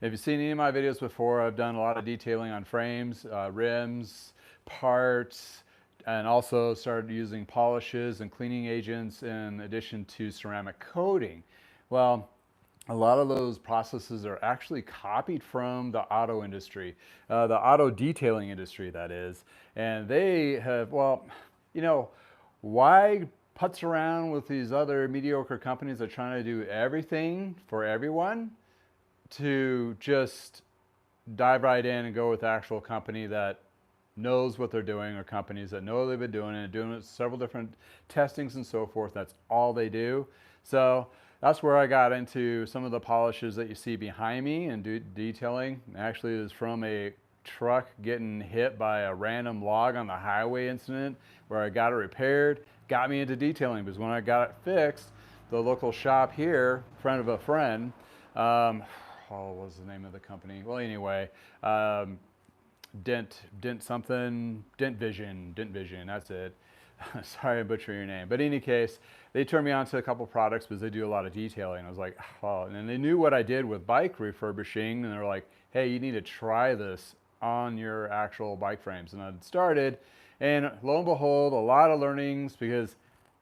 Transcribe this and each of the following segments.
if you've seen any of my videos before, I've done a lot of detailing on frames, rims, parts, and also started using polishes and cleaning agents in addition to ceramic coating. Well, a lot of those processes are actually copied from the auto industry, the auto detailing industry, that is. And they have, well, you know, why putz around with these other mediocre companies that are trying to do everything for everyone to just dive right in and go with the actual company that knows what they're doing, or companies that know they've been doing it, doing it several different testings and so forth. That's all they do. So that's where I got into some of the polishes that you see behind me and detailing. Actually, it was from a truck getting hit by a random log on the highway incident where I got it repaired, got me into detailing, because when I got it fixed, the local shop here, friend of a friend, oh, what was the name of the company? Well, anyway, Dent Vision, that's it. Sorry I butchered your name. But in any case, they turned me on to a couple products because they do a lot of detailing. I was like, oh, and they knew what I did with bike refurbishing, and they're like, hey, you need to try this on your actual bike frames. And I started, and lo and behold, a lot of learnings, because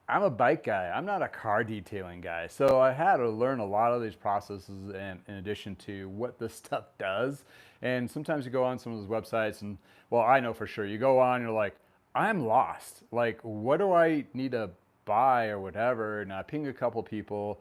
I'm a bike guy. I'm not a car detailing guy. So I had to learn a lot of these processes in addition to what this stuff does. And sometimes you go on some of those websites and, well, I know for sure, you go on, you're like, I'm lost. Like, what do I need to buy or whatever? And I ping a couple people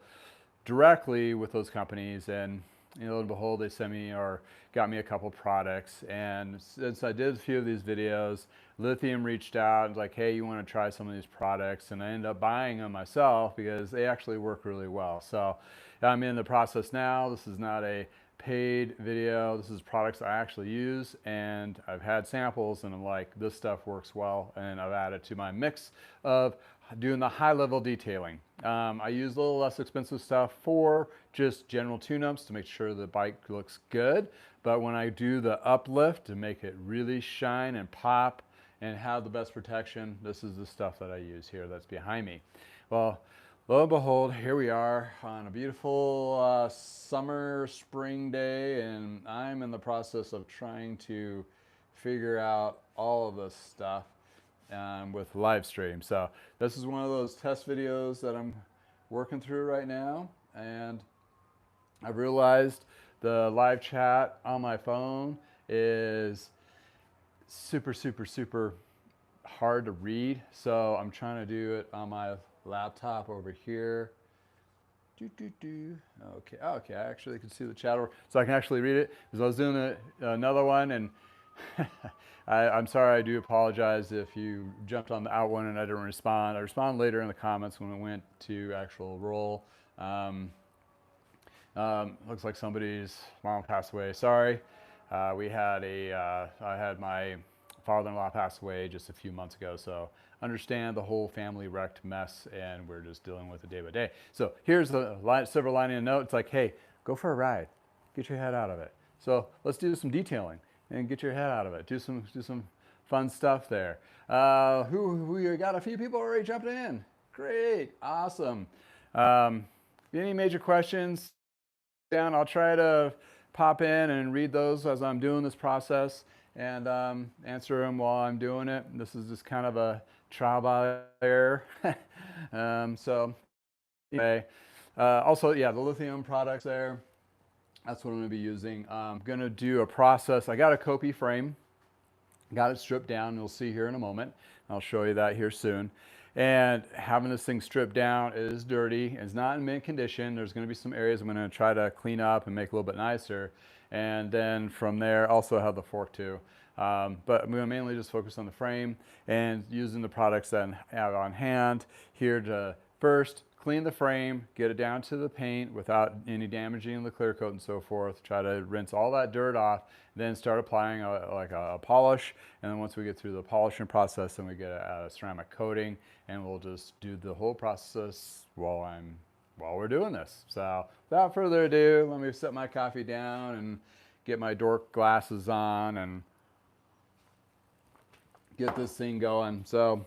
directly with those companies, and lo and behold, they sent me or got me a couple products. And since I did a few of these videos, Lithium reached out and was like, hey, you want to try some of these products? And I ended up buying them myself because they actually work really well. So I'm in the process now. This is not a paid video. This is products I actually use, and I've had samples, and I'm like, this stuff works well, and I've added to my mix of doing the high level detailing. I use a little less expensive stuff for just general tune-ups to make sure the bike looks good, but when I do the uplift to make it really shine and pop and have the best protection, this is the stuff that I use here that's behind me. Well, lo and behold, here we are on a beautiful summer, spring day, and I'm in the process of trying to figure out all of this stuff with live stream. So this is one of those test videos that I'm working through right now, and I've realized the live chat on my phone is super hard to read, so I'm trying to do it on my laptop over here. Okay, I actually can see the chat over, so I can actually read it, because I was doing another one, and I'm sorry, I do apologize if you jumped on the out one and I didn't respond. I respond later in the comments when it went to actual roll. Looks like somebody's mom passed away. Sorry. I had my father-in-law pass away just a few months ago, so understand the whole family wrecked mess, and we're just dealing with it day by day. So here's the silver lining note. It's like, hey, go for a ride. Get your head out of it. So let's do some detailing and get your head out of it. Do some fun stuff there. We got a few people already jumping in. Great, awesome. Any major questions? Down, I'll try to pop in and read those as I'm doing this process, and answer them while I'm doing it. This is just kind of a trial by error. So anyway, also, yeah, the lithium products there, that's what I'm going to be using. I'm going to do a process. I got a Coppi frame, got it stripped down. You'll see here in a moment. I'll show you that here soon. And having this thing stripped down is dirty. It's not in mint condition. There's going to be some areas I'm going to try to clean up and make a little bit nicer. And then from there, also have the fork too. But I'm going to mainly just focus on the frame and using the products that I have on hand here to first clean the frame, get it down to the paint without any damaging the clear coat and so forth. Try to rinse all that dirt off, then start applying a polish. And then once we get through the polishing process, then we get a ceramic coating, and we'll just do the whole process while we're doing this. So without further ado, let me set my coffee down and get my dork glasses on and get this thing going. So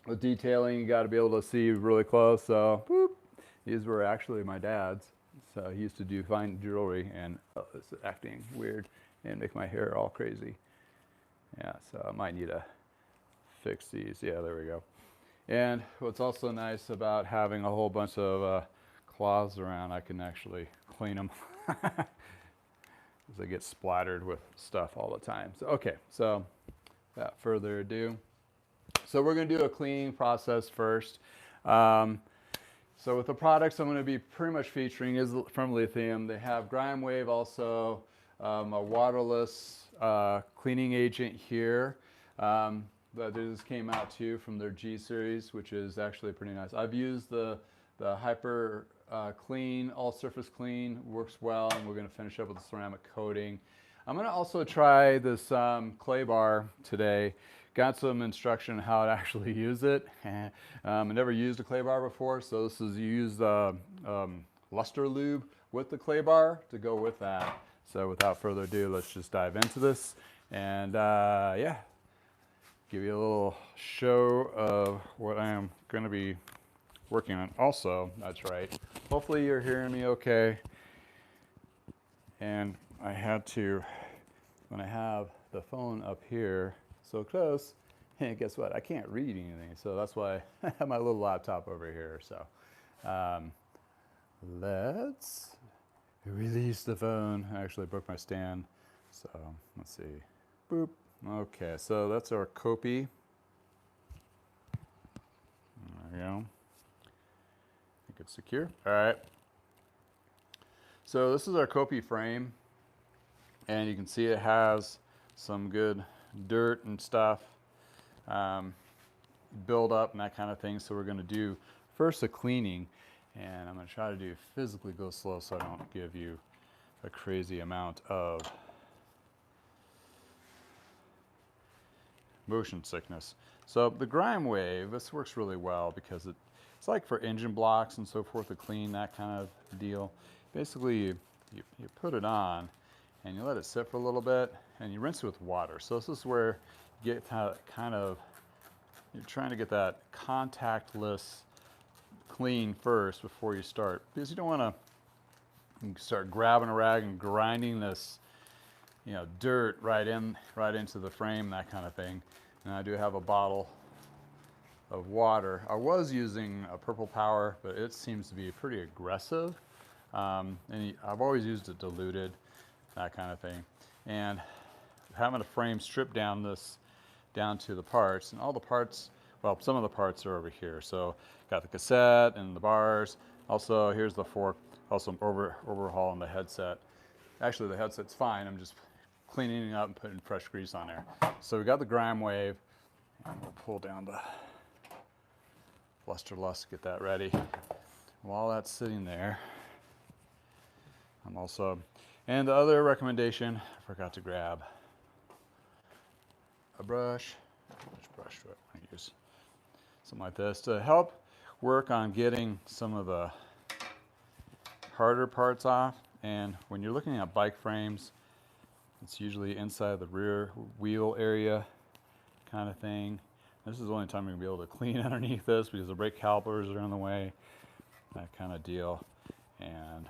with detailing, you got to be able to see really close. So boop, these were actually my dad's. So I used to do fine jewelry, and it's acting weird and make my hair all crazy. Yeah, so I might need to fix these. Yeah, there we go. And what's also nice about having a whole bunch of cloths around, I can actually clean them. Because they get splattered with stuff all the time. So, okay, so without further ado, so we're going to do a cleaning process first. So with the products I'm going to be pretty much featuring is from Lithium. They have Grime Wave, also a waterless cleaning agent here. That just came out too from their G series, which is actually pretty nice. I've used the Hyper Clean, all surface clean, works well, and we're going to finish up with the ceramic coating. I'm going to also try this clay bar today. Got some instruction on how to actually use it. I never used a clay bar before, so this is, you use luster lube with the clay bar to go with that. So without further ado, let's just dive into this, and yeah, give you a little show of what I am going to be working on. Also, that's right, hopefully you're hearing me okay. And I had to, when I have the phone up here so close, and guess what? I can't read anything, so that's why I have my little laptop over here. So let's release the phone. I actually broke my stand, so let's see. Boop. Okay, so that's our Coppi. There we go. I think it's secure. All right. So this is our Coppi frame, and you can see it has some good dirt and stuff build up and that kind of thing. So we're going to do first a cleaning, and I'm going to try to do physically go slow so I don't give you a crazy amount of motion sickness. So the Grime Wave, this works really well because it's like for engine blocks and so forth to clean, that kind of deal. Basically you put it on and you let it sit for a little bit and you rinse it with water. So this is where you get kind of you're trying to get that contactless clean first before you start, because you don't want to start grabbing a rag and grinding this, you know, dirt right into the frame, that kind of thing. And I do have a bottle of water. I was using a Purple Power, but it seems to be pretty aggressive. And I've always used it diluted, that kind of thing. And having a frame strip down to the parts, and all the parts, well, some of the parts are over here. So got the cassette and the bars. Also, here's the fork. Also overhauling the headset. Actually, the headset's fine. I'm just cleaning it up and putting fresh grease on there. So we got the Grime Wave, and we'll pull down the luster lust, get that ready. While that's sitting there, I'm also, and the other recommendation, I forgot to grab a brush. Which brush do I use? Something like this to help work on getting some of the harder parts off. And when you're looking at bike frames, it's usually inside the rear wheel area kind of thing. This is the only time you're going to be able to clean underneath this because the brake calipers are in the way, that kind of deal. And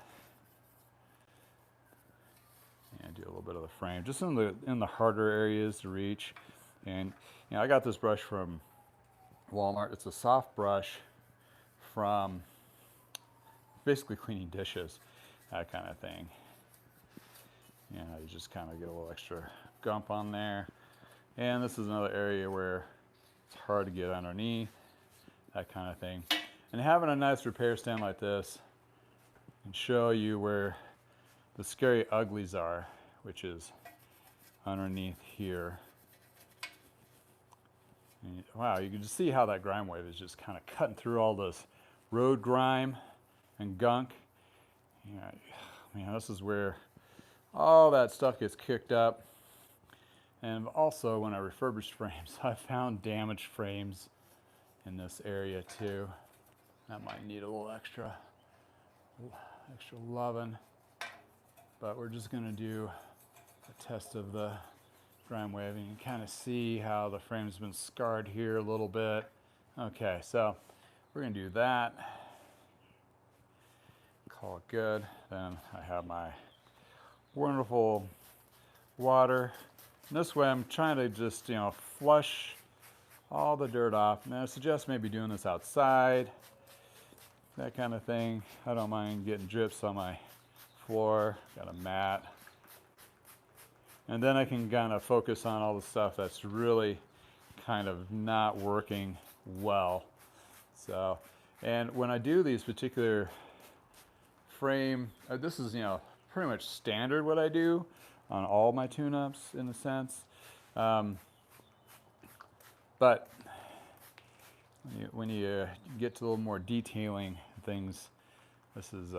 do a little bit of the frame, just in the harder areas to reach. And you know, I got this brush from Walmart. It's a soft brush from basically cleaning dishes, that kind of thing. You know, you just kind of get a little extra gump on there. And this is another area where it's hard to get underneath, that kind of thing. And having a nice repair stand like this can show you where the scary uglies are, which is underneath here. And wow, you can just see how that Grime Wave is just kind of cutting through all this road grime and gunk. Yeah, man, this is where all that stuff gets kicked up. And also, when I refurbished frames, I found damaged frames in this area too. That might need a little extra loving. But we're just gonna do a test of the Grime Wave, and you can kind of see how the frame's been scarred here a little bit. Okay, so we're gonna do that. Call it good. then I have my wonderful water. And this way I'm trying to just, flush all the dirt off. And I suggest maybe doing this outside, that kind of thing. I don't mind getting drips on my floor. Got a mat. And then I can kind of focus on all the stuff that's really kind of not working well. So, and when I do these particular frame, this is, pretty much standard what I do on all my tune-ups in a sense. But when you get to a little more detailing things, this is,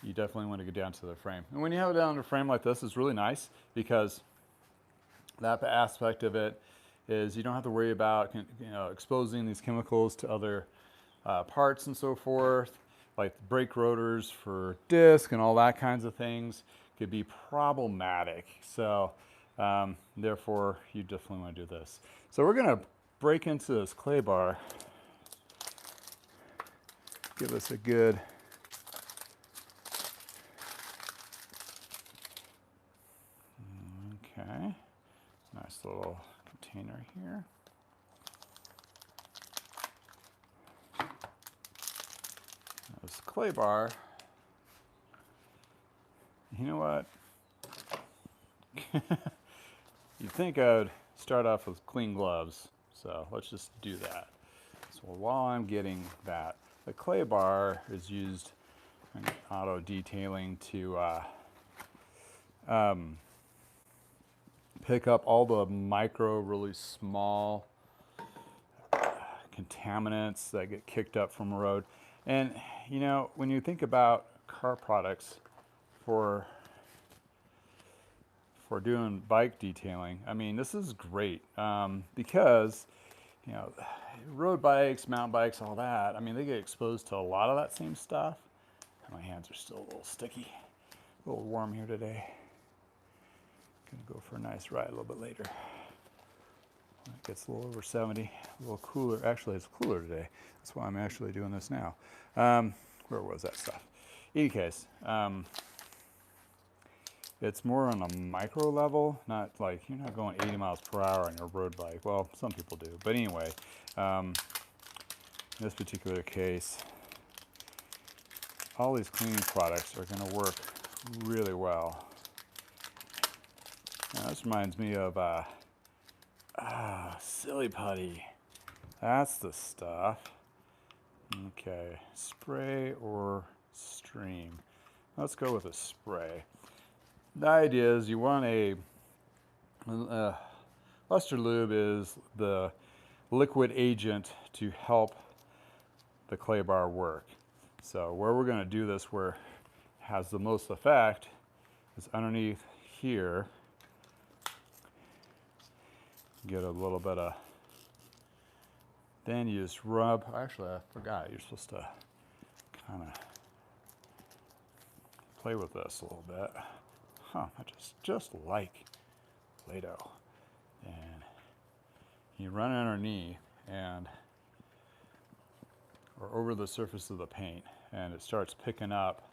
you definitely want to get down to the frame. And when you have it down to the frame like this, it's really nice because that aspect of it is you don't have to worry about exposing these chemicals to other parts and so forth, like brake rotors for disc and all that kinds of things could be problematic. So therefore, you definitely want to do this. So we're going to break into this clay bar, give us a good okay, nice little container here. This clay bar, you know what? You'd think I would start off with clean gloves, so let's just do that. So while I'm getting that, the clay bar is used in auto detailing to pick up all the micro, really small contaminants that get kicked up from the road. And when you think about car products for doing bike detailing, I mean, this is great because road bikes, mountain bikes, all that, I mean, they get exposed to a lot of that same stuff. My hands are still a little sticky, a little warm here today. Gonna go for a nice ride a little bit later. It gets a little over 70, a little cooler. Actually, it's cooler today. That's why I'm actually doing this now. Where was that stuff? In any case, it's more on a micro level, not like you're not going 80 miles per hour on your road bike. Well, some people do. But anyway, in this particular case, all these cleaning products are going to work really well. Now, this reminds me of silly putty. That's the stuff. Okay, spray or stream. Let's go with a spray. The idea is you want Luster Lube is the liquid agent to help the clay bar work. So where we're going to do this where it has the most effect is underneath here. Get a little bit of, then you just rub, actually I forgot, you're supposed to kind of play with this a little bit. I just like Play-Doh. And you run it underneath and, or over the surface of the paint, and it starts picking up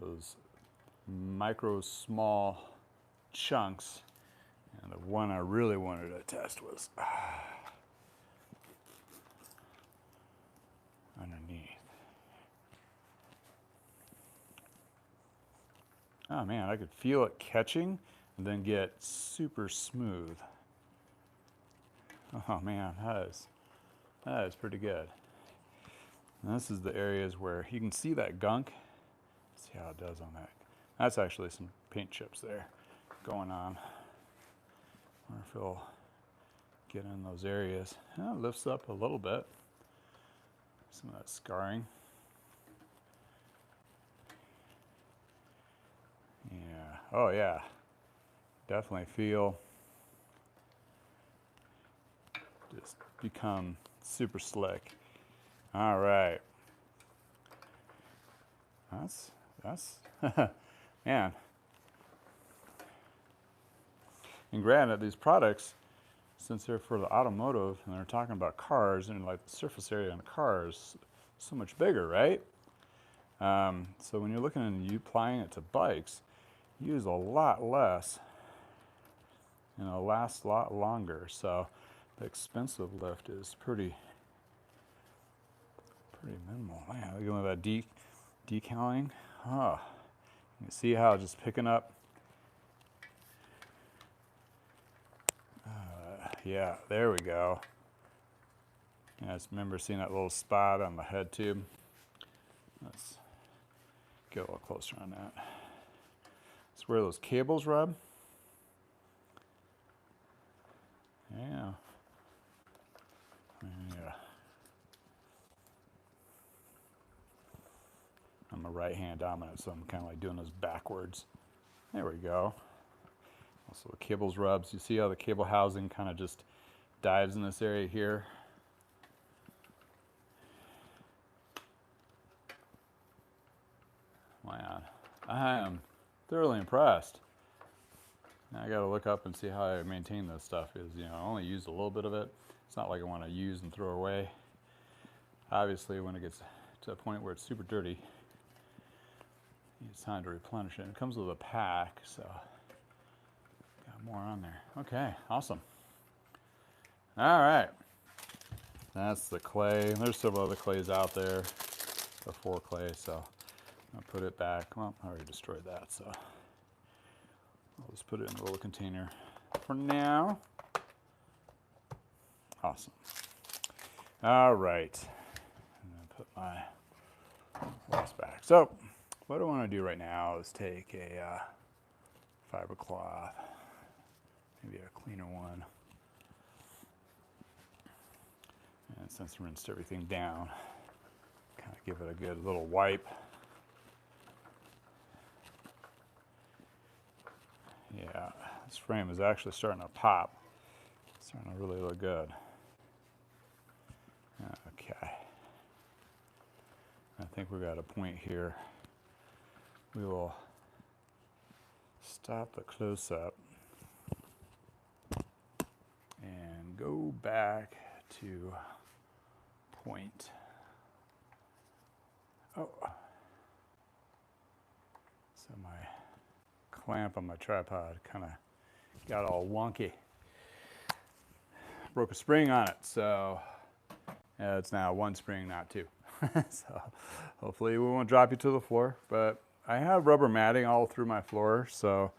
those micro small chunks. And the one I really wanted to test was underneath. Oh man, I could feel it catching and then get super smooth. Oh man, that is pretty good. And this is the areas where you can see that gunk. Let's see how it does on that. That's actually some paint chips there going on. I wonder if it'll get in those areas. Oh, it lifts up a little bit. Some of that scarring. Yeah. Oh yeah. Definitely feel just become super slick. All right. That's man. And granted, these products, since they're for the automotive and they're talking about cars and like the surface area on cars, so much bigger, right? So when you're looking at you applying it to bikes, use a lot less and it'll last a lot longer. So the expensive lift is pretty minimal. Man, look at that decaling. Oh, you can see how just picking up. Yeah, there we go. Yeah, I just remember seeing that little spot on the head tube. Let's get a little closer on that. That's where those cables rub. Yeah. Yeah. I'm a right-hand dominant, so I'm kind of like doing this backwards. There we go. Also the cables rubs. You see how the cable housing kind of just dives in this area here? Man, I am thoroughly impressed. Now I got to look up and see how I maintain this stuff. Is I only use a little bit of it. It's not like I want to use and throw away. Obviously, when it gets to a point where it's super dirty, it's time to replenish it. It comes with a pack, so got more on there. Okay, awesome. All right, that's the clay. There's several other clays out there, the 4 clay. So I'll put it back. Well, I already destroyed that, so I'll just put it in a little container for now. Awesome. All right. I'm going to put my glass back. So what I want to do right now is take a fiber cloth, maybe a cleaner one. And since I rinsed everything down, kind of give it a good little wipe. Yeah, this frame is actually starting to pop. It's starting to really look good. Okay. I think we've got a point here. We will stop the close-up and go back to point. Oh. So my clamp on my tripod kind of got all wonky. Broke a spring on it, so it's now 1 spring, not 2. So hopefully we won't drop you to the floor, but I have rubber matting all through my floor, so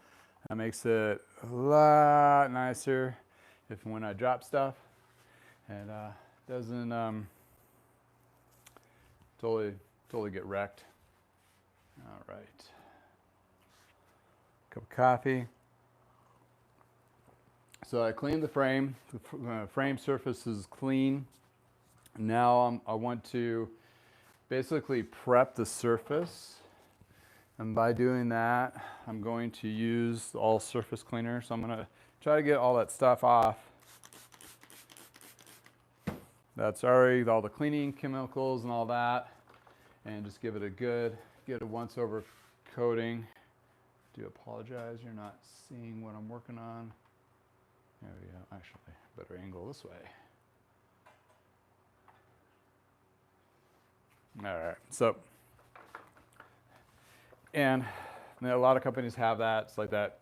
that makes it a lot nicer if when I drop stuff, it doesn't totally get wrecked. All right. Cup of coffee. So I cleaned the frame. The frame surface is clean. Now I want to basically prep the surface. And by doing that, I'm going to use the all surface cleaner. So I'm going to try to get all that stuff off. That's already all the cleaning chemicals and all that. And just give it a once over coating. Do apologize, you're not seeing what I'm working on. There we go. Actually, better angle this way. All right, so, and a lot of companies have that. It's like that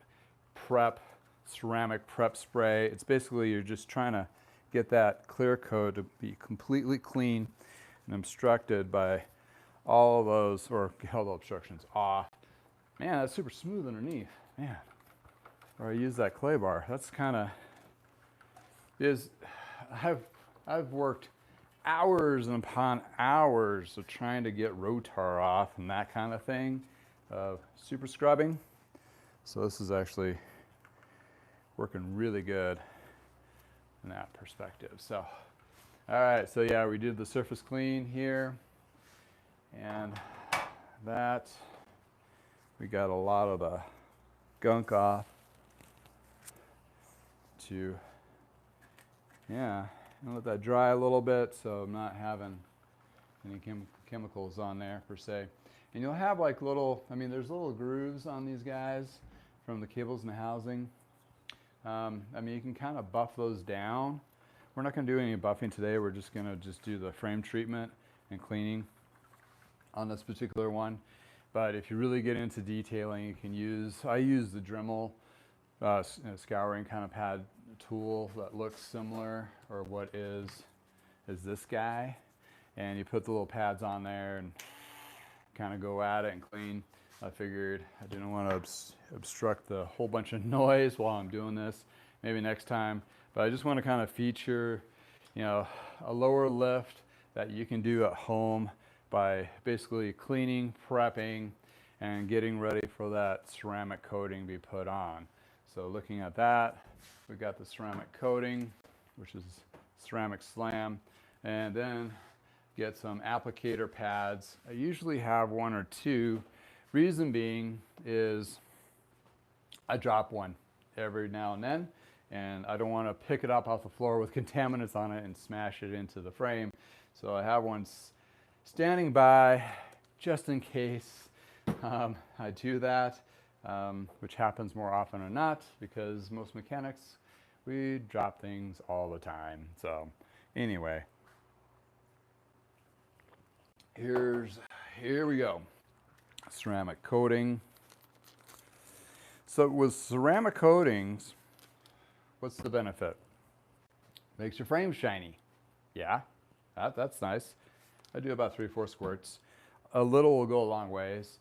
ceramic prep spray. It's basically you're just trying to get that clear coat to be completely clean and obstructed by all of those, or get all the obstructions off. Man, that's super smooth underneath. Man, or I use that clay bar. That's kind of I've worked hours upon hours of trying to get rotar off and that kind of thing, super scrubbing. So this is actually working really good in that perspective. So, all right. So yeah, we did the surface clean here, and that. We got a lot of the gunk off to, yeah, and let that dry a little bit so I'm not having any chemicals on there per se. And you'll have like little, there's little grooves on these guys from the cables and the housing. You can kind of buff those down. We're not going to do any buffing today. We're just going to do the frame treatment and cleaning. on this particular one. But if you really get into detailing, you can use, I use the Dremel scouring kind of pad tool that looks similar, or what is this guy. And you put the little pads on there and kind of go at it and clean. I figured I didn't want to obstruct the whole bunch of noise while I'm doing this. Maybe next time. But I just want to kind of feature, you know, a lower lift that you can do at home by basically cleaning, prepping, and getting ready for that ceramic coating to be put on. So looking at that, we've got the ceramic coating, which is ceramic slam, and then get some applicator pads. I usually have one or two. Reason being is I drop one every now and then, and I don't want to pick it up off the floor with contaminants on it and smash it into the frame. So I have one standing by just in case I do that, which happens more often than not because most mechanics, we drop things all the time. So anyway, here we go. Ceramic coating. So with ceramic coatings, what's the benefit? Makes your frame shiny. Yeah, that's nice. I do about 3-4 squirts. A little will go a long ways.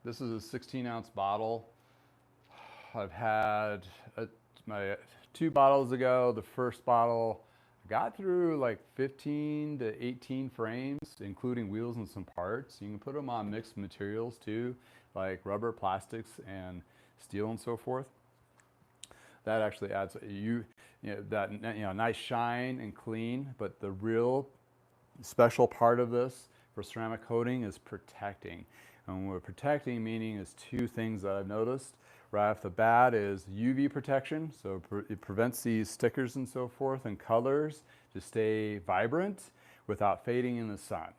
This is a 16-ounce bottle. I've had my 2 bottles ago. The first bottle got through like 15 to 18 frames, including wheels and some parts. You can put them on mixed materials too, like rubber, plastics, and steel and so forth. That actually adds nice shine and clean. But the real special part of this for ceramic coating is protecting. And what protecting meaning is 2 things that I've noticed right off the bat is UV protection. So it prevents these stickers and so forth and colors to stay vibrant without fading in the sun.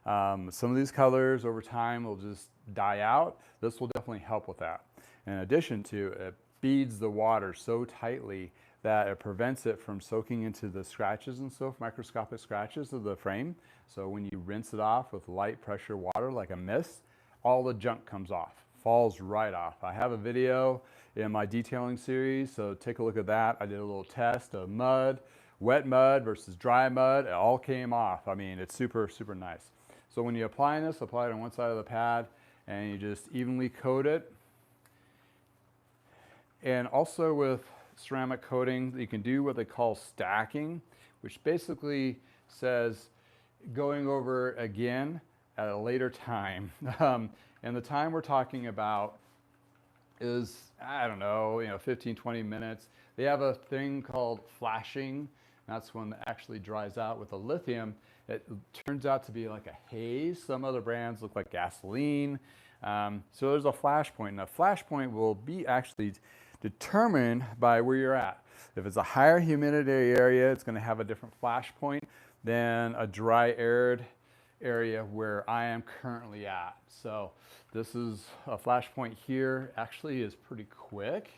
Some of these colors over time will just die out. This will definitely help with that. In addition to, it beads the water so tightly that it prevents it from soaking into the scratches and so microscopic scratches of the frame. So when you rinse it off with light pressure water like a mist, all the junk comes off, falls right off. I have a video in my detailing series, so take a look at that. I did a little test of mud, wet mud versus dry mud. It all came off. I mean, it's super, super nice. So when you apply this, apply it on one side of the pad and you just evenly coat it. And also with ceramic coating, you can do what they call stacking, which basically says going over again at a later time. And the time we're talking about is, I don't know, 15, 20 minutes. They have a thing called flashing. That's when it actually dries out with the lithium. It turns out to be like a haze. Some other brands look like gasoline. So there's a flash point. And a flash point will be actually determined by where you're at. If it's a higher humidity area, it's going to have a different flash point than a dry, arid area where I am currently at. So this is a flash point here, actually is pretty quick.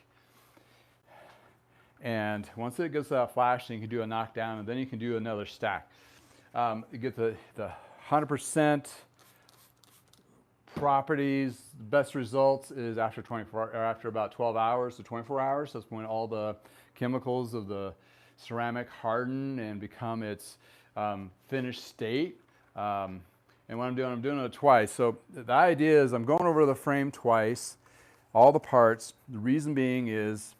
And once it gets that flash, then you can do a knockdown, and then you can do another stack. You get the 100% properties. Best results is after 24 or after about 12 hours to 24 hours. That's when all the chemicals of the ceramic harden and become its finished state. And what I'm doing it twice. So the idea is I'm going over the frame twice, all the parts. The reason being is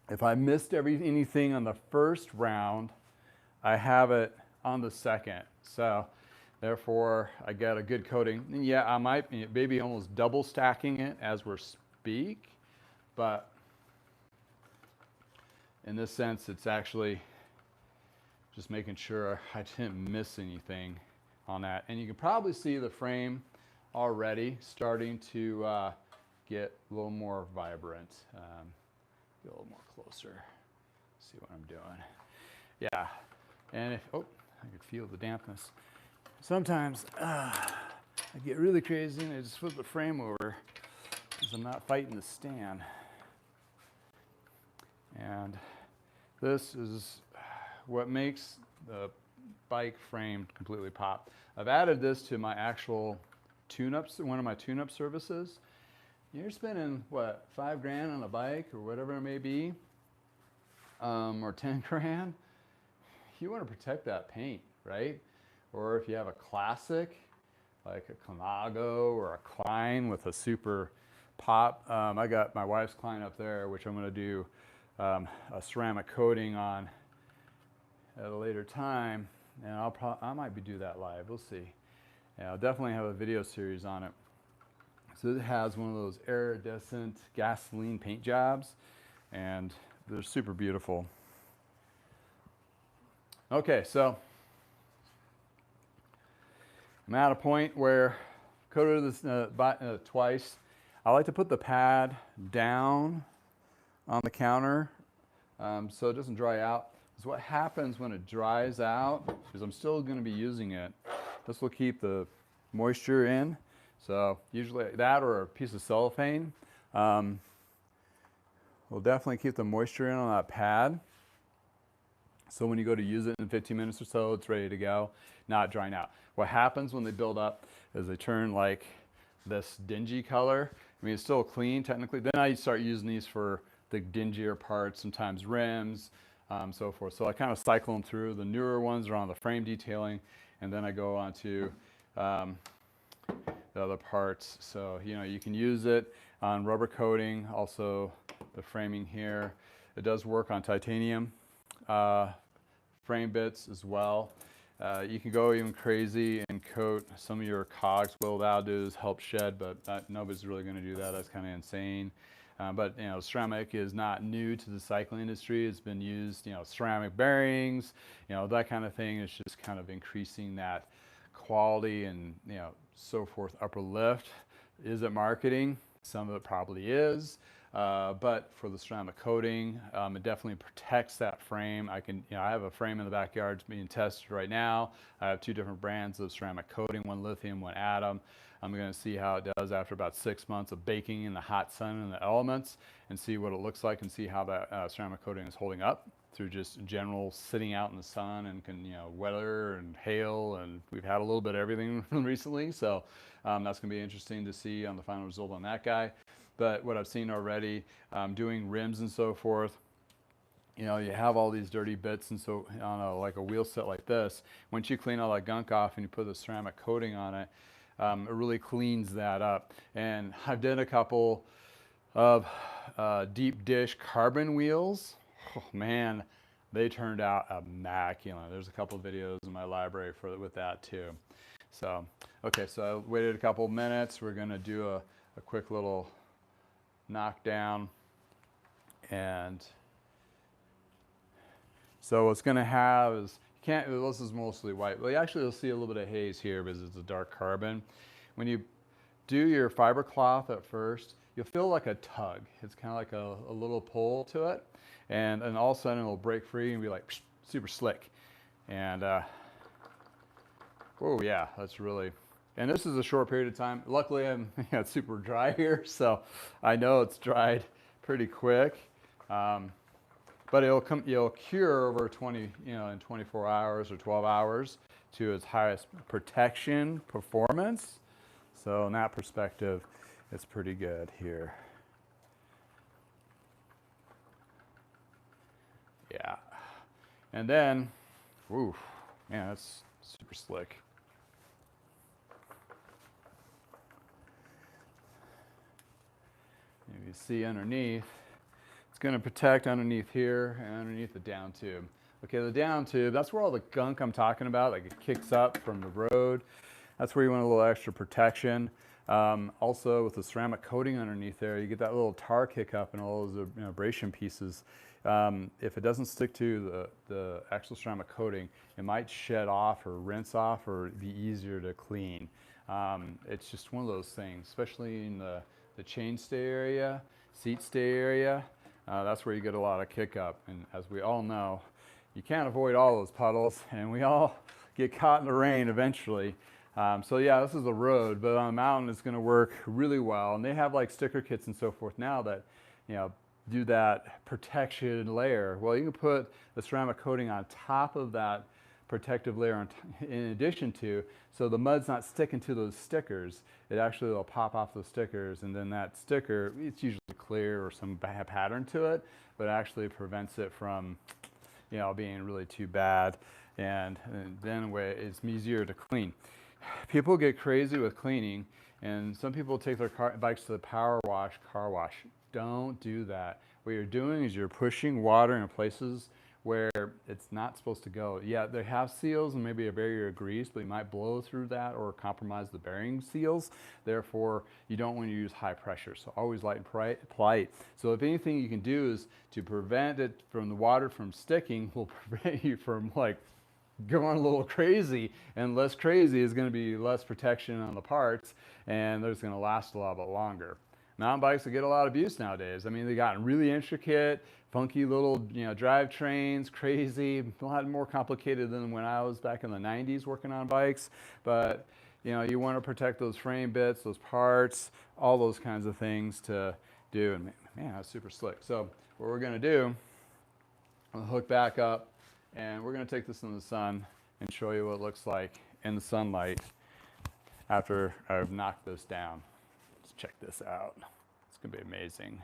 if I missed anything on the first round, I have it on the second. So therefore, I get a good coating. And yeah, I might maybe almost double stacking it as we're speak, but in this sense, it's actually just making sure I didn't miss anything on that. And you can probably see the frame already starting to get a little more vibrant. Get a little more closer. See what I'm doing. Yeah, and I could feel the dampness. Sometimes I get really crazy and I just flip the frame over because I'm not fighting the stand. And this is what makes the bike frame completely pop. I've added this to my actual tune-ups, one of my tune-up services. You're spending, what, 5 grand on a bike or whatever it may be, or 10 grand. You want to protect that paint, right? Or if you have a classic, like a Kanago or a Klein with a super pop. I got my wife's Klein up there, which I'm going to do a ceramic coating on at a later time, and I might do that live. We'll see. Yeah, I'll definitely have a video series on it. So it has one of those iridescent gasoline paint jobs, and they're super beautiful. Okay, so I'm at a point where I coated this twice. I like to put the pad down on the counter so it doesn't dry out. Because what happens when it dries out, because I'm still going to be using it, this will keep the moisture in. So usually that or a piece of cellophane will definitely keep the moisture in on that pad. So when you go to use it in 15 minutes or so, it's ready to go, not drying out. What happens when they build up is they turn like this dingy color. I mean, it's still clean technically. Then I start using these for the dingier parts, sometimes rims, so forth. So I kind of cycle them through. The newer ones are on the frame detailing, and then I go on to the other parts. So, you know, you can use it on rubber coating, also the framing here. It does work on titanium frame bits as well. You can go even crazy and coat some of your cogs. What that'll do is help shed, but nobody's really going to do that. That's kind of insane. But you know, ceramic is not new to the cycling industry. It's been used, you know, ceramic bearings, you know, that kind of thing. It's just kind of increasing that quality and, you know, so forth. Upper lift. Is it marketing? Some of it probably is. But for the ceramic coating, it definitely protects that frame. I have a frame in the backyard that's being tested right now. I have 2 different brands of ceramic coating, one lithium, one atom. I'm going to see how it does after about 6 months of baking in the hot sun and the elements, and see what it looks like and see how that ceramic coating is holding up through just general sitting out in the sun and weather and hail, and we've had a little bit of everything recently. So that's going to be interesting to see on the final result on that guy. But what I've seen already, doing rims and so forth, you know, you have all these dirty bits, and so on like a wheel set like this, once you clean all that gunk off and you put the ceramic coating on it, it really cleans that up. And I've done a couple of deep dish carbon wheels. Oh man, they turned out immaculate. There's a couple of videos in my library with that too. So, okay, so I waited a couple of minutes. We're gonna do a quick little knockdown. And so what's going to have is, this is mostly white. Well, actually you'll see a little bit of haze here because it's a dark carbon. When you do your fiber cloth at first, you'll feel like a tug. It's kind of like a little pull to it. And all of a sudden it'll break free and be like super slick. And, oh yeah, that's really, and this is a short period of time. Luckily, it's super dry here, so I know it's dried pretty quick. But it'll cure over in 24 hours or 12 hours to its highest protection performance. So in that perspective, it's pretty good here. Yeah, and then, ooh, man, that's super slick. You see underneath, it's going to protect underneath here and underneath the down tube. Okay, the down tube, that's where all the gunk I'm talking about, like it kicks up from the road. That's where you want a little extra protection. Also with the ceramic coating underneath there, you get that little tar kick up and all those abrasion pieces. If it doesn't stick to the actual ceramic coating, it might shed off or rinse off or be easier to clean. It's just one of those things, especially in the chain stay area, seat stay area. That's where you get a lot of kick up. And as we all know, you can't avoid all those puddles, and we all get caught in the rain eventually. So yeah, this is a road, but on a mountain it's going to work really well. And they have like sticker kits and so forth now that, do that protection layer. Well, you can put the ceramic coating on top of that protective layer in addition to, so the mud's not sticking to those stickers. It actually will pop off those stickers, and then that sticker, it's usually clear or some pattern to it, but actually prevents it from, you know, being really too bad, and then it's easier to clean. People get crazy with cleaning, and some people take their bikes to the car wash. Don't do that. What you're doing is you're pushing water in places where it's not supposed to go. Yeah, they have seals and maybe a barrier of grease, but you might blow through that or compromise the bearing seals. Therefore, you don't want to use high pressure. So always light and polite. So if anything you can do is to prevent it from the water from sticking, will prevent you from like going a little crazy, and less crazy is going to be less protection on the parts, and they're just going to last a lot longer. Mountain bikes will get a lot of abuse nowadays. I mean, they got really intricate, funky little, you know, drivetrains, crazy, a lot more complicated than when I was back in the 90s working on bikes. But, you know, you want to protect those frame bits, those parts, all those kinds of things to do. And man, that's super slick. So what we're going to do, I'll hook back up, and we're going to take this in the sun and show you what it looks like in the sunlight after I've knocked this down. Let's check this out. It's going to be amazing.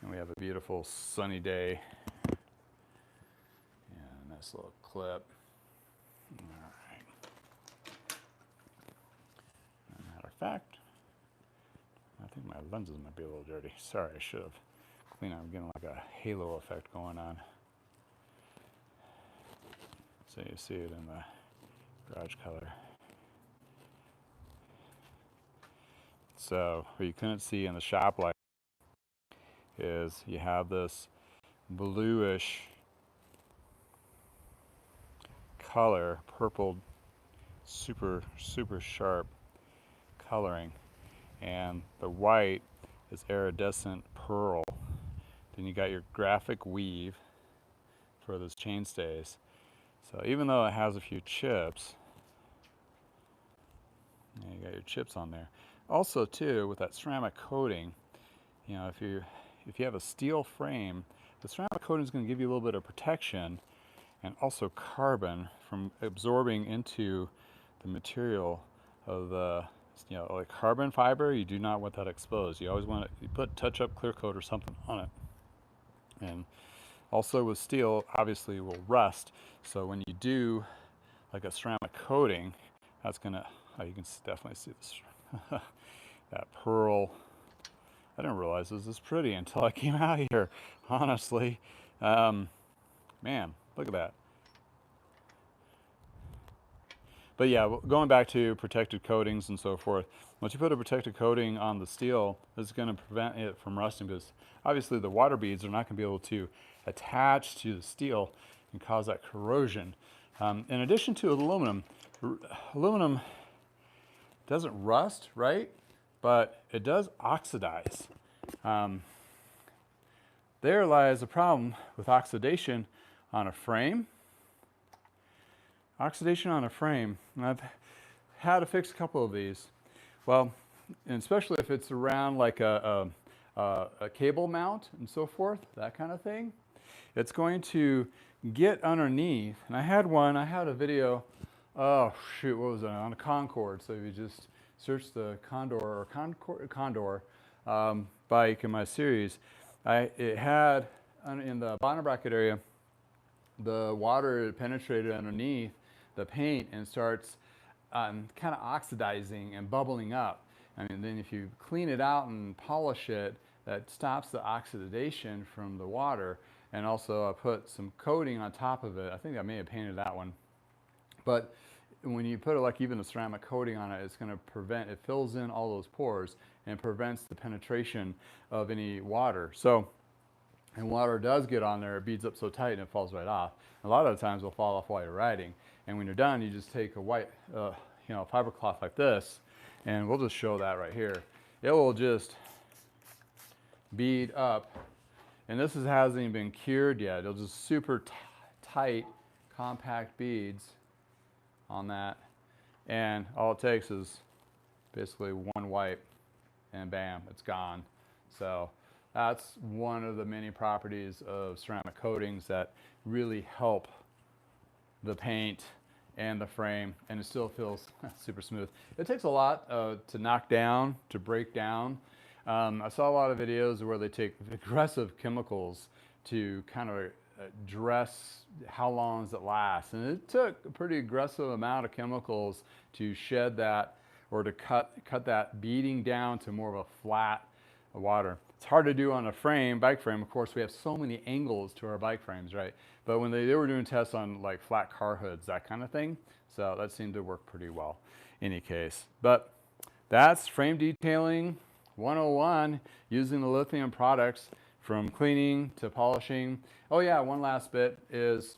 And we have a beautiful sunny day. Yeah, nice little clip. All right. Matter of fact, I think my lenses might be a little dirty. Sorry, I should have cleaned up. I'm getting like a halo effect going on. So you see it in the garage color. So what you couldn't see in the shop light is you have this bluish color, purple, super sharp coloring, and the white is iridescent pearl. Then you got your graphic weave for those chainstays. So even though it has a few chips, you got your chips on there. Also too, with that ceramic coating, you know, if you have a steel frame, the ceramic coating is going to give you a little bit of protection, and also carbon from absorbing into the material of the, you know, like carbon fiber. You do not want that exposed. You always want it, you put touch-up clear coat or something on it. And also with steel, obviously it will rust. So when you do like a ceramic coating, that's gonna, oh, you can definitely see this, that pearl. I didn't realize it was this pretty until I came out here, honestly. Man, look at that. But yeah, going back to protected coatings and so forth, once you put a protected coating on the steel, it's going to prevent it from rusting, because obviously the water beads are not going to be able to attach to the steel and cause that corrosion. In addition to aluminum, aluminum doesn't rust, right? But it does oxidize. There lies a problem with oxidation on a frame. Oxidation on a frame, and I've had to fix a couple of these. Well, and especially if it's around like a cable mount and so forth, that kind of thing, it's going to get underneath. And I had a video, oh shoot, what was it, on a Concord. So if you just search the Condor bike in my series, it had in the bottom bracket area, the water penetrated underneath the paint and starts kind of oxidizing and bubbling up. I mean, then if you clean it out and polish it, that stops the oxidation from the water. And also I put some coating on top of it. I think I may have painted that one. But when you put like even a ceramic coating on it, it's going to prevent, it fills in all those pores and prevents the penetration of any water. So, and water does get on there, it beads up so tight and it falls right off. A lot of the times it'll fall off while you're riding. And when you're done, you just take a white, fiber cloth like this, and we'll just show that right here. It will just bead up, and this hasn't even been cured yet. It'll just super tight, compact beads on that, and all it takes is basically one wipe, and bam, it's gone. So that's one of the many properties of ceramic coatings that really help the paint and the frame, and it still feels super smooth. It takes a lot to knock down, to break down. I saw a lot of videos where they take aggressive chemicals to kind of address how long does it last. And it took a pretty aggressive amount of chemicals to shed that, or to cut that beading down to more of a flat water. It's hard to do on a frame, bike frame. Of course, we have so many angles to our bike frames, right? But when they were doing tests on like flat car hoods, that kind of thing, so that seemed to work pretty well in any case. But that's frame detailing 101, using the lithium products from cleaning to polishing. Oh yeah, one last bit is,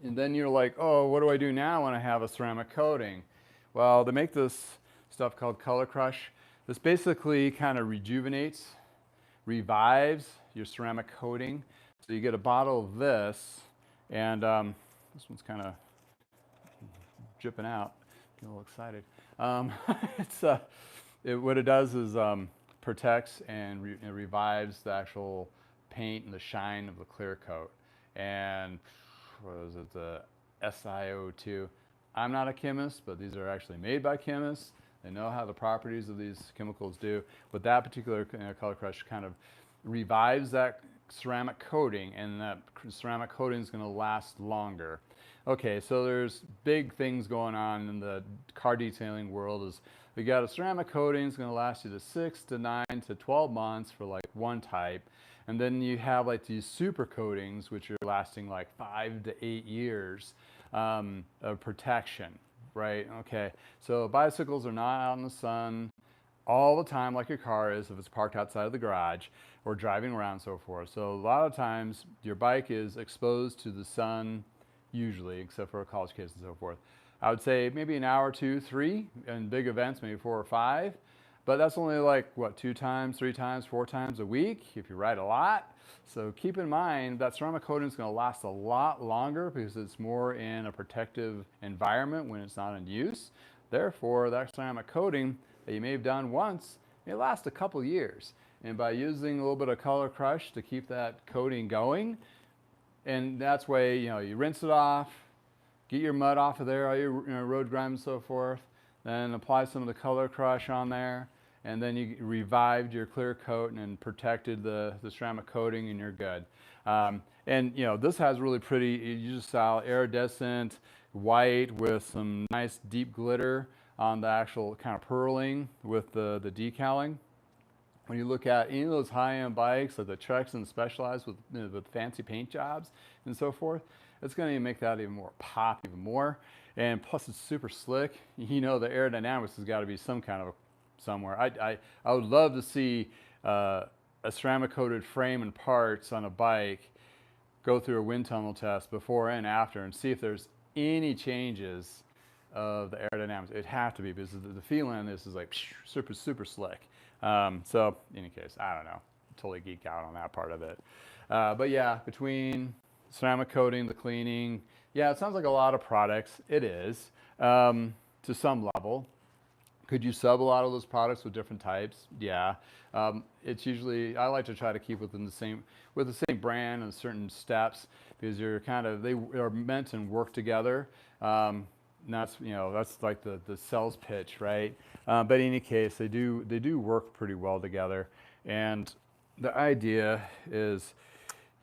and then you're like, oh, what do I do now when I have a ceramic coating? Well, they make this stuff called Color Crush. This basically kind of rejuvenates, revives your ceramic coating. So you get a bottle of this, and this one's kind of dripping out. Get a little excited. What it does is protects and revives the actual paint and the shine of the clear coat. And what is it, the SiO2? I'm not a chemist, but these are actually made by chemists. They know how the properties of these chemicals do. But that particular Color Crush kind of revives that ceramic coating, and that ceramic coating is going to last longer. Okay, so there's big things going on in the car detailing world. Is we got a ceramic coating is going to last you to 6 to 9 to 12 months for like one type, and then you have like these super coatings which are lasting like 5 to 8 years of protection, right? Okay, so bicycles are not out in the sun all the time like your car is if it's parked outside of the garage or driving around and so forth. So a lot of times your bike is exposed to the sun, usually, except for college kids and so forth. I would say maybe an hour, 2, 3, and big events, maybe 4 or 5. But that's only like, what, 2 times, 3 times, 4 times a week if you ride a lot. So keep in mind that ceramic coating is going to last a lot longer because it's more in a protective environment when it's not in use. Therefore, that ceramic coating that you may have done once may last a couple years. And by using a little bit of Color Crush to keep that coating going, and that's way, you rinse it off, get your mud off of there, all your road grime and so forth, then apply some of the Color Crush on there, and then you revived your clear coat and protected the ceramic coating, and you're good. And this has really pretty, you just saw iridescent white with some nice deep glitter on the actual kind of purling with the decaling. When you look at any of those high-end bikes, like the Treks and Specialized with fancy paint jobs and so forth, it's going to make that even more pop, even more. And plus, it's super slick. The aerodynamics has got to be some kind of somewhere. I would love to see a ceramic-coated frame and parts on a bike go through a wind tunnel test before and after, and see if there's any changes of the aerodynamics. It'd have to be, because the feeling on this is like super, super slick. So in any case, I don't know, totally geek out on that part of it. But yeah, between ceramic coating, the cleaning, yeah, it sounds like a lot of products. It is, to some level. Could you sub a lot of those products with different types? Yeah. It's usually, I like to try to keep within the same brand and certain steps, because they are meant and work together. That's like the sales pitch, right? But in any case, they do work pretty well together. And the idea is,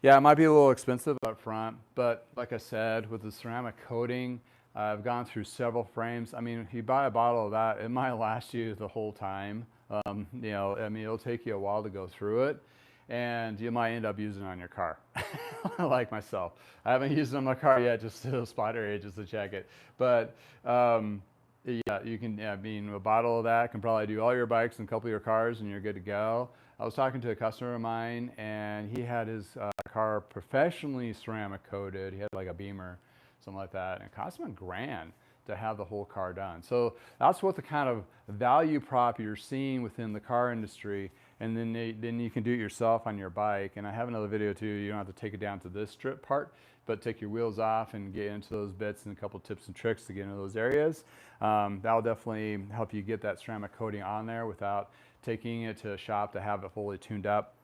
yeah, it might be a little expensive up front, but like I said, with the ceramic coating, I've gone through several frames. I mean, if you buy a bottle of that, it might last you the whole time. It'll take you a while to go through it, and you might end up using it on your car, like myself. I haven't used it on my car yet, just to spot area, just to check it. But yeah, you can. A bottle of that can probably do all your bikes and a couple of your cars, and you're good to go. I was talking to a customer of mine, and he had his car professionally ceramic coated. He had like a Beamer, something like that, and it cost him $1,000 to have the whole car done. So that's what the kind of value prop you're seeing within the car industry, and then you can do it yourself on your bike. And I have another video too. You don't have to take it down to this strip part, but take your wheels off and get into those bits, and a couple tips and tricks to get into those areas. That'll definitely help you get that ceramic coating on there without taking it to a shop to have it fully tuned up.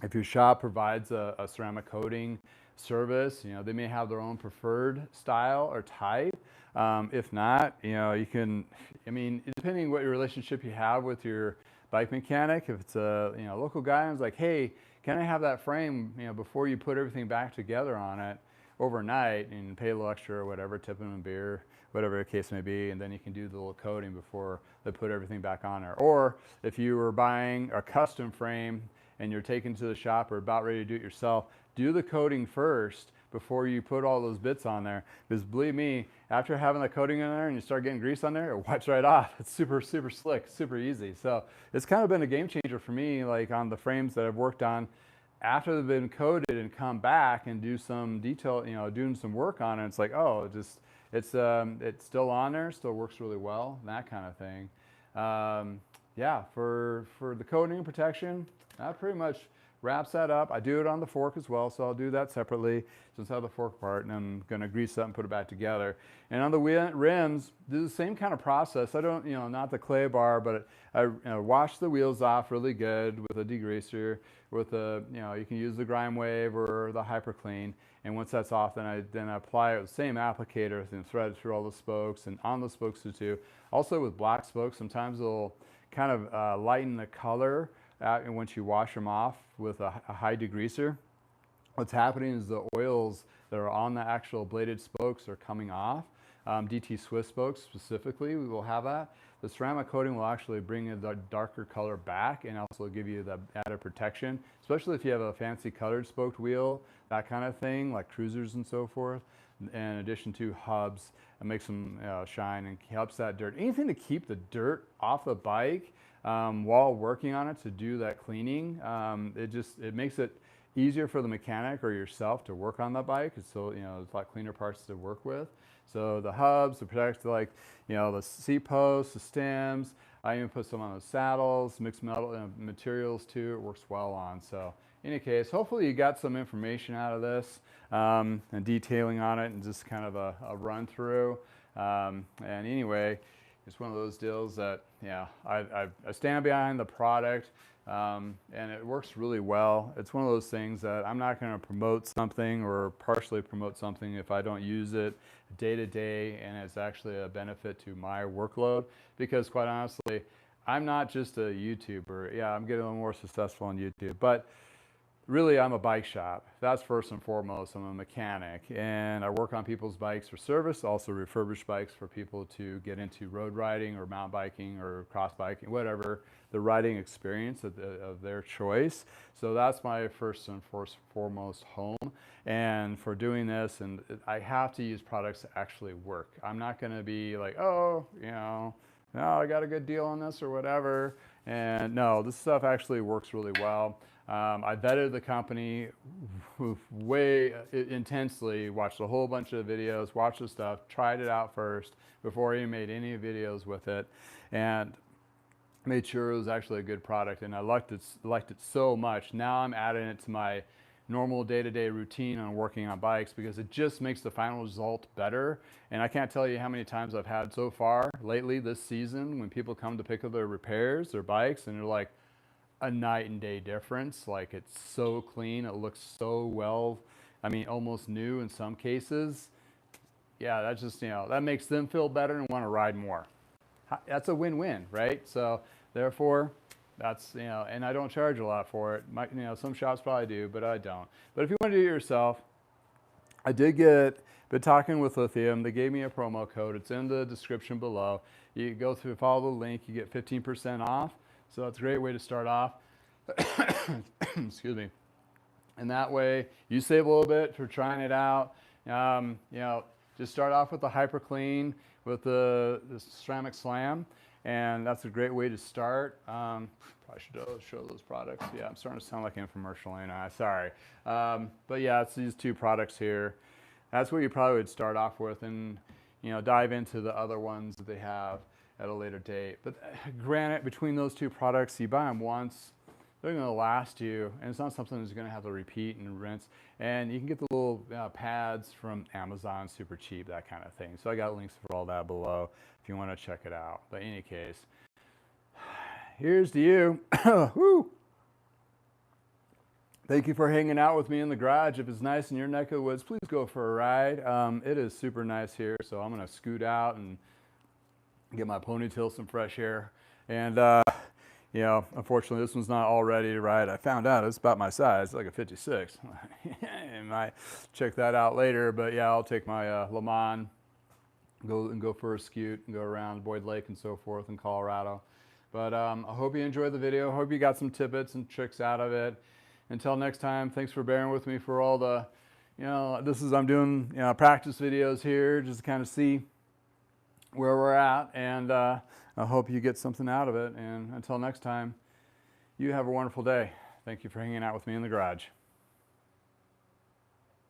If your shop provides a ceramic coating service. You know, they may have their own preferred style or type. If not, you know, you can, I mean, depending what your relationship you have with your bike mechanic, if it's a, you know, local guy and it's like, hey, can I have that frame, you know, before you put everything back together on it overnight, and pay a little extra or whatever, tip them a beer, whatever the case may be, and then you can do the little coating before they put everything back on there. Or if you were buying a custom frame and you're taking to the shop or about ready to do it yourself, do the coating first before you put all those bits on there. Because believe me, after having the coating in there and you start getting grease on there, it wipes right off. It's super, super slick, super easy. So it's kind of been a game changer for me, like on the frames that I've worked on after they've been coated and come back and do some detail, you know, doing some work on it. It's like, oh, it's still on there, still works really well, that kind of thing. Yeah, for the coating and protection, that pretty much wraps that up. I do it on the fork as well, so I'll do that separately since I have the fork part, and I'm gonna grease that and put it back together. And on the rims, do the same kind of process. I don't, you know, not the clay bar, but I wash the wheels off really good with a degreaser, with a, you know, you can use the grime wave or the hyper clean. And once that's off, then I apply it with the same applicator and thread it through all the spokes and on the spokes too. Also with black spokes, sometimes it'll kind of lighten the color and once you wash them off with a high degreaser. What's happening is the oils that are on the actual bladed spokes are coming off. DT Swiss spokes specifically, we will have that. The ceramic coating will actually bring the darker color back and also give you the added protection, especially if you have a fancy colored spoked wheel, that kind of thing, like cruisers and so forth. In addition to hubs, it makes them shine and helps that dirt. Anything to keep the dirt off the bike while working on it, to do that cleaning. It makes it easier for the mechanic or yourself to work on the bike. It's so, you know, it's a lot cleaner parts to work with. So the hubs, the protect, like, you know, the seat posts, the stems. I even put some on the saddles, mixed metal materials too. It works well on. So in any case, hopefully you got some information out of this and detailing on it and just kind of a run through. And anyway, it's one of those deals that, yeah, I stand behind the product. And it works really well. It's one of those things that I'm not going to promote something or partially promote something if I don't use it day to day and it's actually a benefit to my workload, because quite honestly, I'm not just a YouTuber. Yeah, I'm getting a little more successful on YouTube, but really I'm a bike shop. That's first and foremost. I'm a mechanic and I work on people's bikes for service, also refurbish bikes for people to get into road riding or mountain biking or cross biking, whatever the riding experience of their choice. So that's my first and foremost home. And for doing this, and I have to use products that actually work. I'm not going to be like, oh, you know, no, I got a good deal on this or whatever. And no, this stuff actually works really well. I vetted the company way intensely, watched a whole bunch of videos, watched the stuff, tried it out first before I even made any videos with it, and made sure it was actually a good product. And I liked it so much. Now I'm adding it to my normal day-to-day routine on working on bikes because it just makes the final result better. And I can't tell you how many times I've had so far lately this season when people come to pick up their repairs, their bikes, and they're like, a night and day difference. Like, it's so clean, it looks so well, I mean almost new in some cases. Yeah, that's just, you know, that makes them feel better and want to ride more. That's a win-win, right? So therefore, that's, you know, and I don't charge a lot for it. You know, some shops probably do, but I don't. But if you want to do it yourself, I did been talking with Lithium. They gave me a promo code. It's in the description below. You go through, follow the link, you get 15% off. So that's a great way to start off. Excuse me. And that way you save a little bit for trying it out. You know, just start off with the Hyper Clean with the ceramic slam, and that's a great way to start. Probably should show those products. Yeah, I'm starting to sound like an infomercial, ain't I? Sorry. But yeah, it's these two products here. That's what you probably would start off with, and you know, dive into the other ones that they have at a later date. But granted, between those two products, you buy them once, they're going to last you, and it's not something that's going to have to repeat and rinse. And you can get the little pads from Amazon, super cheap, that kind of thing. So I got links for all that below if you want to check it out. But in any case, here's to you. Woo! Thank you for hanging out with me in the garage. If it's nice in your neck of the woods, please go for a ride. It is super nice here, so I'm gonna scoot out and get my ponytail some fresh air. And you know, unfortunately, this one's not all ready to ride. I found out it's about my size, like a 56. I might check that out later, but yeah, I'll take my Le Mans, go for a scoot and go around Boyd Lake and so forth in Colorado. But I hope you enjoyed the video. Hope you got some tidbits and tricks out of it. Until next time, thanks for bearing with me for all the, you know, I'm doing, you know, practice videos here just to kind of see where we're at, and I hope you get something out of it. And until next time, you have a wonderful day. Thank you for hanging out with me in the garage.